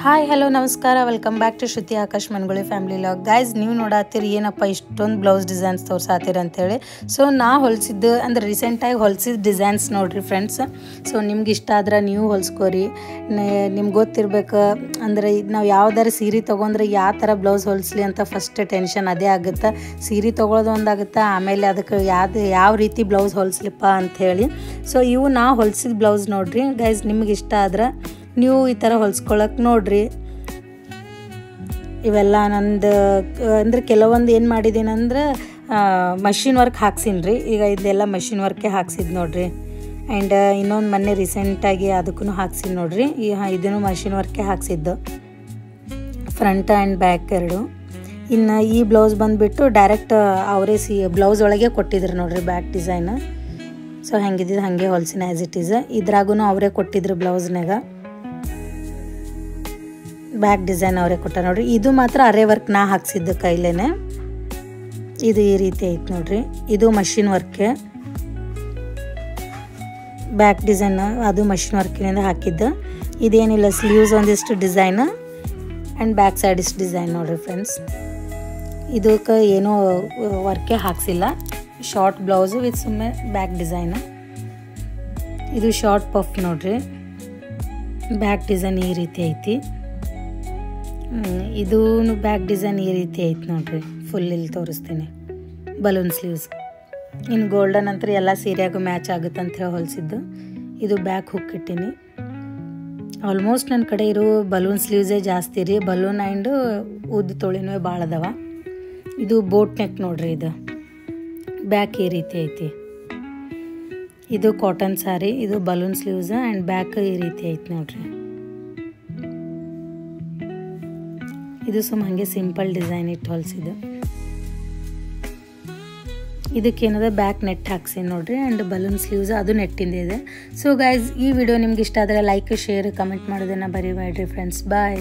Hi hello ನಮಸ್ಕಾರ welcome back to Shruti Akash Manguli family log guys ನೀವು ನೋಡತ್ತೀರಿ ಏನಪ್ಪ ಇಷ್ಟೊಂದು ಬ್ಲೌಸ್ ಡಿಸೈನ್ಸ್ ತೋರ್ಸಾತೀರ ಅಂತೇಳಿ ಸೊ ನಾ ಹೊಲಿಸಿದ್ದು ಅಂದ್ರೆ ರೀಸೆಂಟಾಗಿ ಹೊಲಿಸಿದ ಡಿಸೈನ್ಸ್ ನೋಡ್ರಿ ಫ್ರೆಂಡ್ಸ್. ಸೊ ನಿಮ್ಗೆ ಇಷ್ಟ ಆದ್ರೆ ನೀವು ಹೊಲಿಸ್ಕೋರಿ. ನಿಮ್ಗೆ ಗೊತ್ತಿರ್ಬೇಕು ಅಂದ್ರೆ ನಾವು ಯಾವ್ದಾರು ಸೀರೆ ತೊಗೊಂಡ್ರೆ ಯಾವ ಥರ ಬ್ಲೌಸ್ ಹೊಲಿಸ್ಲಿ ಅಂತ ಫಸ್ಟ್ ಟೆನ್ಷನ್ ಅದೇ ಆಗುತ್ತೆ. ಸೀರೆ ತೊಗೊಳೋದು ಒಂದಾಗುತ್ತೆ, ಆಮೇಲೆ ಅದಕ್ಕೆ ಯಾವ ರೀತಿ ಬ್ಲೌಸ್ ಹೊಲಿಸ್ಲಿಪ್ಪ ಅಂಥೇಳಿ. ಸೊ ಇವು ನಾ ಹೊಲಿಸಿದ ಬ್ಲೌಸ್ ನೋಡ್ರಿ ಗೈಸ್. ನಿಮ್ಗೆ ಇಷ್ಟ ಆದ್ರೆ ನೀವು ಈ ಥರ ಹೊಲ್ಸ್ಕೊಳಕ್ಕೆ ನೋಡ್ರಿ. ಇವೆಲ್ಲ ನಂದು ಅಂದ್ರೆ ಕೆಲವೊಂದು ಏನು ಮಾಡಿದ್ದೀನಿ ಅಂದ್ರೆ ಮಷಿನ್ ವರ್ಕ್ ಹಾಕ್ಸಿನ್ರಿ. ಈಗ ಇದೆಲ್ಲ ಮಷಿನ್ ವರ್ಕೇ ಹಾಕ್ಸಿದ್ದು ನೋಡ್ರಿ. ಆ್ಯಂಡ್ ಇನ್ನೊಂದು ಮೊನ್ನೆ ರೀಸೆಂಟಾಗಿ ಅದಕ್ಕೂ ಹಾಕ್ಸಿದ್ದು ನೋಡ್ರಿ. ಇದನ್ನು ಮಷಿನ್ ವರ್ಕೇ ಹಾಕ್ಸಿದ್ದು, ಫ್ರಂಟ್ ಆ್ಯಂಡ್ ಬ್ಯಾಕ್ ಎರಡು. ಇನ್ನು ಈ ಬ್ಲೌಸ್ ಬಂದುಬಿಟ್ಟು ಡೈರೆಕ್ಟ್ ಅವರೇ ಬ್ಲೌಸ್ ಒಳಗೆ ಕೊಟ್ಟಿದ್ರು ನೋಡ್ರಿ ಬ್ಯಾಕ್ ಡಿಸೈನ್. ಸೊ ಹೆಂಗಿದ್ದು ಹಾಗೆ ಹೊಲ್ಸಿನ ಆ್ಯಸ್ ಇಟ್ ಈಸ್. ಇದ್ರಾಗೂ ಅವರೇ ಕೊಟ್ಟಿದ್ರು ಬ್ಲೌಸ್ನಾಗ ಬ್ಯಾಕ್ ಡಿಸೈನ್ ಅವರೇ ಕೊಟ್ಟ ನೋಡ್ರಿ. ಇದು ಮಾತ್ರ ಅರೆ ವರ್ಕ್ ನಾ ಹಾಕ್ಸಿದ್ದು ಕೈಲೇನೆ. ಇದು ಈ ರೀತಿ ಐತೆ ನೋಡ್ರಿ. ಇದು ಮಷಿನ್ ವರ್ಕೆ, ಬ್ಯಾಕ್ ಡಿಸೈನ್ ಅದು ಮಷಿನ್ ವರ್ಕಿನಿಂದ ಹಾಕಿದ್ದು. ಇದೇನಿಲ್ಲ ಸ್ಲೀವ್ಸ್ ಒಂದಿಷ್ಟು ಡಿಸೈನ್ ಆ್ಯಂಡ್ ಬ್ಯಾಕ್ ಸೈಡ್ ಇಷ್ಟು ಡಿಸೈನ್ ನೋಡ್ರಿ ಫ್ರೆಂಡ್ಸ್. ಇದಕ್ಕೆ ಏನೋ ವರ್ಕೇ ಹಾಕ್ಸಿಲ್ಲ, ಶಾರ್ಟ್ ಬ್ಲೌಸು ವಿತ್ ಸುಮ್ಮನೆ ಬ್ಯಾಕ್ ಡಿಸೈನ್. ಇದು ಶಾರ್ಟ್ ಪಫ್ ನೋಡ್ರಿ. ಬ್ಯಾಕ್ ಡಿಸೈನ್ ಈ ರೀತಿ ಐತಿ. ಇದೂ ಬ್ಯಾಕ್ ಡಿಸೈನ್ ಈ ರೀತಿ ಐತೆ ನೋಡ್ರಿ. ಫುಲ್ ಇಲ್ಲಿ ತೋರಿಸ್ತೀನಿ, ಬಲೂನ್ ಸ್ಲೀವ್ಸ್. ಇನ್ನು ಗೋಲ್ಡನ್ ಅಂತ ಎಲ್ಲ ಸೀರೆಯಾಗೂ ಮ್ಯಾಚ್ ಆಗುತ್ತೆ ಅಂತ ಹೇಳಿ ಹೊಲಿಸಿದ್ದು. ಇದು ಬ್ಯಾಕ್ ಹುಕ್ ಇಟ್ಟೀನಿ. ಆಲ್ಮೋಸ್ಟ್ ನನ್ನ ಕಡೆ ಇರೋ ಬಲೂನ್ ಸ್ಲೀವ್ಸೇ ಜಾಸ್ತಿ ರೀ. ಬಲೂನ್ ಆ್ಯಂಡ್ ಉದ್ದ ತೊಳಿನೂ ಭಾಳ ಅದಾವ. ಇದು ಬೋಟ್ ನೆಕ್ ನೋಡ್ರಿ. ಇದು ಬ್ಯಾಕ್ ಈ ರೀತಿ ಐತಿ. ಇದು ಕಾಟನ್ ಸಾರಿ. ಇದು ಬಲೂನ್ ಸ್ಲೀವ್ಸ್ ಆ್ಯಂಡ್ ಬ್ಯಾಕ್ ಈ ರೀತಿ ಐತಿ ನೋಡ್ರಿ. ಇದು ಸುಮ್ಮ ಹಾಗೆ ಸಿಂಪಲ್ ಡಿಸೈನ್ ಇಟ್ಟು ಹೊಲಿಸಿದ್ದು. ಇದಕ್ಕೇನದ ಬ್ಯಾಕ್ ನೆಟ್ ಹಾಕ್ಸಿ ನೋಡ್ರಿ. ಆ್ಯಂಡ್ ಬಲೂನ್ ಸ್ಲೀವ್ಸ್ ಅದು ನೆಟ್ಟಿಂದ ಇದೆ. ಸೊ ಗೈಸ್, ಈ ವಿಡಿಯೋ ನಿಮ್ಗೆ ಇಷ್ಟ ಆದರೆ ಲೈಕ್, ಶೇರ್, ಕಮೆಂಟ್ ಮಾಡೋದನ್ನು ಬರೀಬೇಡ್ರಿ ಫ್ರೆಂಡ್ಸ್. ಬಾಯ್.